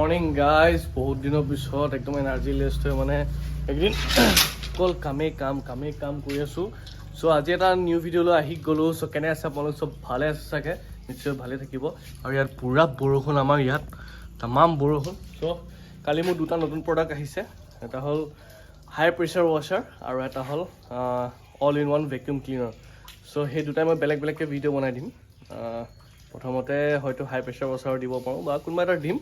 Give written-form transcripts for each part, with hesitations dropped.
morning guys বহুত দিনৰ পিছত একদম এনাৰ্জি লেষ্ট হৈ মানে একদিন অকল কামেই কাম কৰি আছোঁ চ' আজি এটা নিউ ভিডিঅ'লৈ আহি গ'লোঁ চ' কেনে আছে আপোনালোক চব ভালে আছে চাগে নিশ্চয় ভালে থাকিব আৰু ইয়াত পুৰা বৰষুণ আমাৰ ইয়াত তামাম বৰষুণ চ' কালি মোৰ দুটা নতুন প্ৰডাক্ট আহিছে এটা হ'ল হাই প্ৰেছাৰ ৱাশ্বাৰ আৰু এটা হ'ল অল ইন ওৱান ভেকুম ক্লিনাৰ চ' সেই দুটাই মই বেলেগকৈ ভিডিঅ' বনাই দিম প্ৰথমতে হয়তো হাই প্ৰেছাৰ ৱাশ্বাৰ দিব পাৰোঁ বা কোনোবা এটা দিম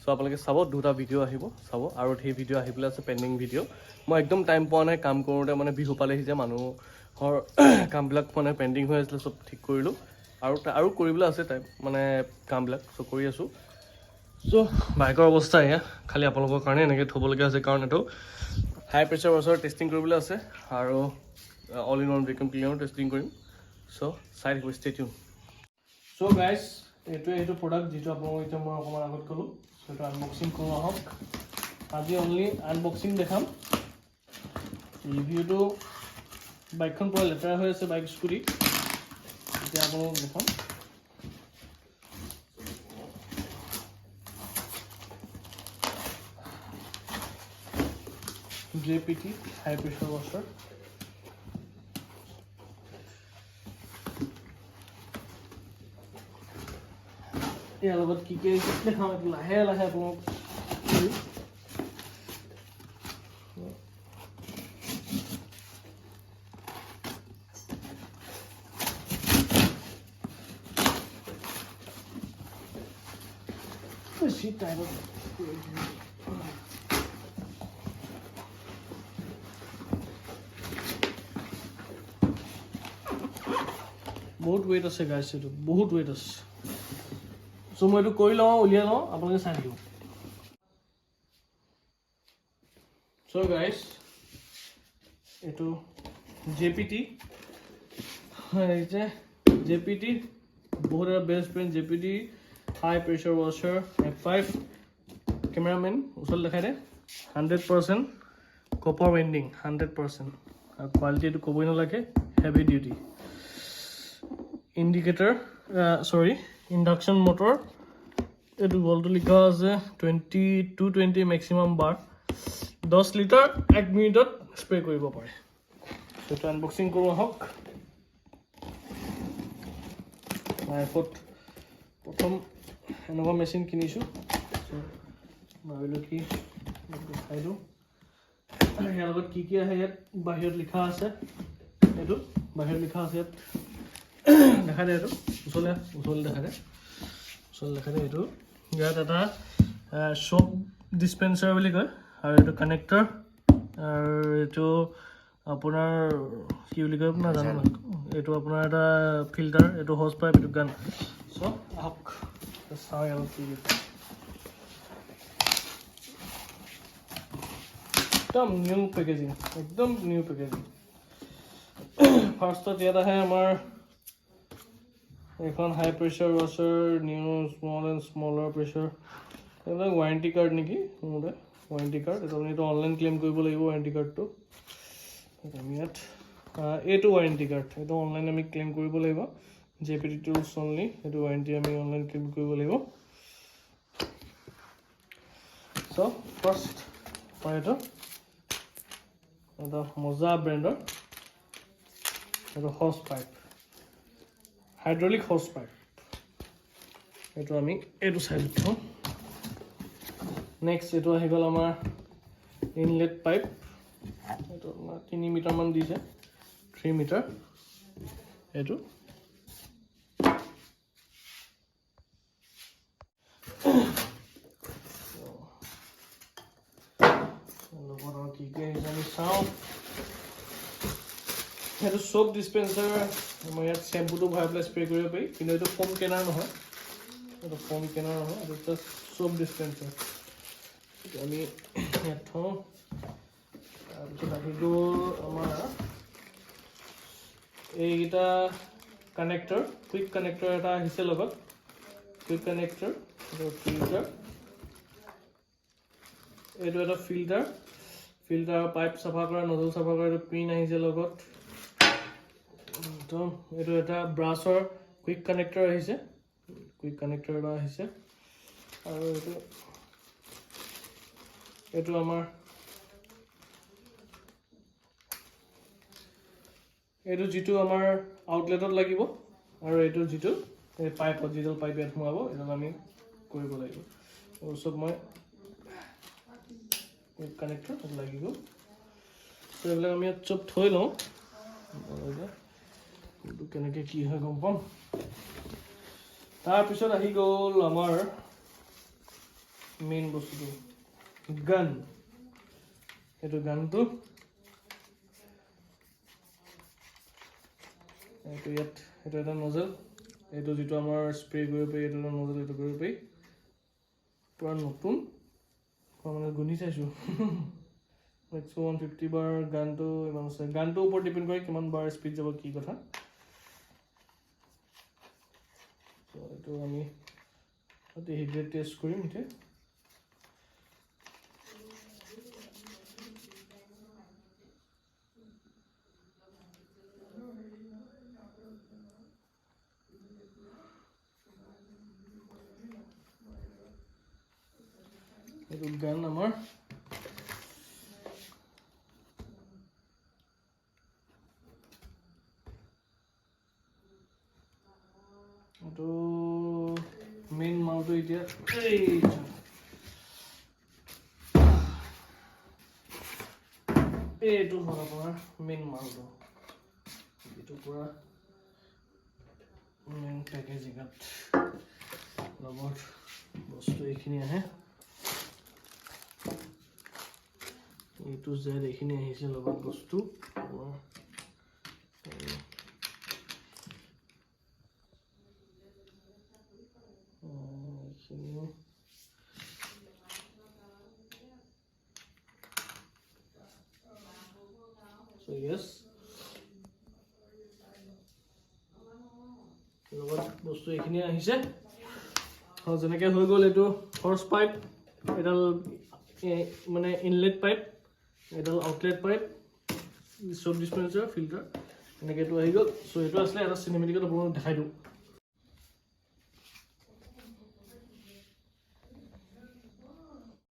চ' আপোনালোকে চাব দুটা ভিডিঅ' আহিব চাব আৰু সেই ভিডিঅ' আহি পেলাই আছে পেণ্ডিং ভিডিঅ' মই একদম টাইম পোৱা নাই কাম কৰোঁতে মানে বিহু পালেহি যে মানুহৰ কামবিলাক মানে পেণ্ডিং হৈ আছিলে চব ঠিক কৰিলোঁ আৰু কৰিবলৈ আছে টাইম মানে কামবিলাক চ' কৰি আছোঁ চ' বাইকৰ অৱস্থা এয়া খালি আপোনালোকৰ কাৰণে এনেকৈ থ'বলগীয়া হৈছে কাৰণ এইটো হাই প্ৰেছাৰ ৱাশ্বাৰ টেষ্টিং কৰিবলৈ আছে আৰু অল ইন ওৱান ভেকুম ক্লিনাৰো টেষ্টিং কৰিম চ' চাই থাকিব ষ্টে টিউন চ' গাইজ এইটোৱে সেইটো প্ৰডাক্ট যিটো আপোনালোকক এতিয়া মই অকণমান আগত ক'লোঁ সেইটো আনবক্সিং কৰোঁ আহক আজি অনলি আনবক্সিং দেখাম ৰিভিউটো বাইকখন পুৰা লেতেৰা হৈ আছে বাইক স্কুটি এতিয়া আপোনালোকক দেখাম JPT হাই প্ৰেছাৰ ৱাশ্বাৰ ইয়াৰ লগত কি দেখাম এইটো লাহে লাহে আপোনাক বহুত ৱেইট আছে গাইছ এইটো বহুত ৱেইট আছে চ' মই এইটো কৰি লওঁ উলিয়াই লওঁ আপোনালোকে চাই দিব চ' গাইছ এইটো JPT JPT বহুত এটা বেষ্ট ব্ৰেণ্ড JPT হাই প্ৰেছাৰ ৱাশ্বাৰ F5 কেমেৰামেন ওচৰত দেখাই দে 100% কপাৰ ৱেণ্ডিং 100% আৰু কোৱালিটি এইটো ক'বই নালাগে heavy duty indicator induction motor এইটো বলটো লিখা আছে 2220 মেক্সিমাম বাৰ 10 লিটাৰ 1 মিনিটত স্প্ৰে কৰিব পাৰে সেইটো আনবক্সিং কৰোঁ আহক লাইফত প্ৰথম এনেকুৱা মেচিন কিনিছোঁ ভাবিলোঁ কি দেখাই দিওঁ ইয়াৰ লগত কি আহে ইয়াত বাহিৰত লিখা আছে এইটো বাহিৰত লিখা আছে ইয়াত দেখা দে এইটো ওচৰলৈ দেখা দে এইটো ইয়াত এটা চ'প ডিছপেঞ্চাৰ বুলি কয় আৰু এইটো কানেক্টৰ আৰু এইটো আপোনাৰ কি বুলি কয় নাজানো এইটো আপোনাৰ এটা ফিল্টাৰ এইটো হজ পাইপ এইটো গান চ' আহক চাওঁ আৰু কি একদম নিউ পেকেজিং ফাৰ্ষ্টত ইয়াত আহে আমাৰ এখন high pressure washer new small and smaller pressure এইবিলাক ৱাৰেণ্টি কাৰ্ড নেকি মোৰ ৱাৰেণ্টি কাৰ্ড এইটো আপুনি এইটো অনলাইন ক্লেইম কৰিব লাগিব ৱাৰেণ্টি কাৰ্ডটো আমি ইয়াত এইটো ৱাৰেণ্টি কাৰ্ড এইটো অনলাইন আমি ক্লেইম কৰিব লাগিব JPT টুলছ অনলি এইটো ৱাৰেণ্টি আমি অনলাইন ক্লেইম কৰিব লাগিব চ' ফাৰ্ষ্ট হয় এইটো এটা মজা ব্ৰেণ্ডৰ এইটো হজ পাইপ হাইড্ৰলিক হজ পাইপ এইটো আমি এইটো চাইড থওঁ নেক্সট এইটো আহি গ'ল আমাৰ ইনলেট পাইপ এইটো আমাৰ 3 মিটাৰমান দিছে 3 মিটাৰ এইটো কি আহিছে আমি চাওঁ সেইটো চ'প ডিছপেঞ্চাৰ আমাৰ ইয়াত চেম্পুটো ভৰাই পেলাই স্প্ৰে কৰিব পাৰি কিন্তু এইটো ফোম কেনাৰ নহয় এইটো জাষ্ট চ'প ডিছপেঞ্চাৰ আমি ইয়াত থওঁ তাৰপিছত আহি গ'ল আমাৰ এইকেইটা কানেক্টৰ কুইক কানেক্টৰ এটা আহিছে লগত কুইক কানেক্টৰ এইটো ফিল্টাৰ এইটো এটা ফিল্টাৰ পাইপ চাফা কৰা নজল চাফা কৰা এইটো পিন আহিছে লগত এইটো এটা ব্ৰাছৰ কুইক কানেক্টৰ আহিছে আৰু এইটো এইটো আমাৰ এইটো যিটো আমাৰ আউটলেটত লাগিব আৰু এইটো যিটো এই পাইপত যিডাল পাইপ ইয়াত সোমাব এইডাল আমি কৰিব লাগিব আৰু চব মই কানেক্টৰ লাগিব তো এইবিলাক আমি ইয়াত চব থৈ লওঁ এইটো কেনেকৈ কি হয় গম পাম তাৰপিছত আহি গ'ল আমাৰ মেইন বস্তুটো গান এইটো গানটো এইটো ইয়াত এইটো এটা নজেল এইটো যিটো আমাৰ স্প্ৰে কৰিব পাৰি এইটো এটা নজেল এইটো কৰিব পাৰি পুৰা নতুন মানে গুণি চাইছোঁ 150 বাৰ গানটো ইমান আছে গানটোৰ ওপৰত ডিপেণ্ড কৰে কিমান বাৰ স্পীড যাব কি কথা এইটো আমি হিট টেষ্ট কৰিম এতিয়া এইটো গান আমাৰ এইটো মেইন মালটো এতিয়া এইটো হ'ল আপোনাৰ মেইন মালটো এইটো পুৰা মেইন পেকেজিঙত লগত বস্তু এইখিনি আহে এইটো জেড এইখিনি আহিছে লগত বস্তু So yes, লগত বস্তু এইখিনি আহিছে আৰু যেনেকৈ হৈ গ'ল এইটো হৰ্চ পাইপ এডাল মানে ইনলেট পাইপ এডাল আউটলেট পাইপ চব ডিছপেন্সাৰ ফিল্টাৰ এনেকৈ এইটো আহি গ'ল চ' এইটো আছিলে এটা চিনেমেটিকত আপোনালোকক দেখাই দিওঁ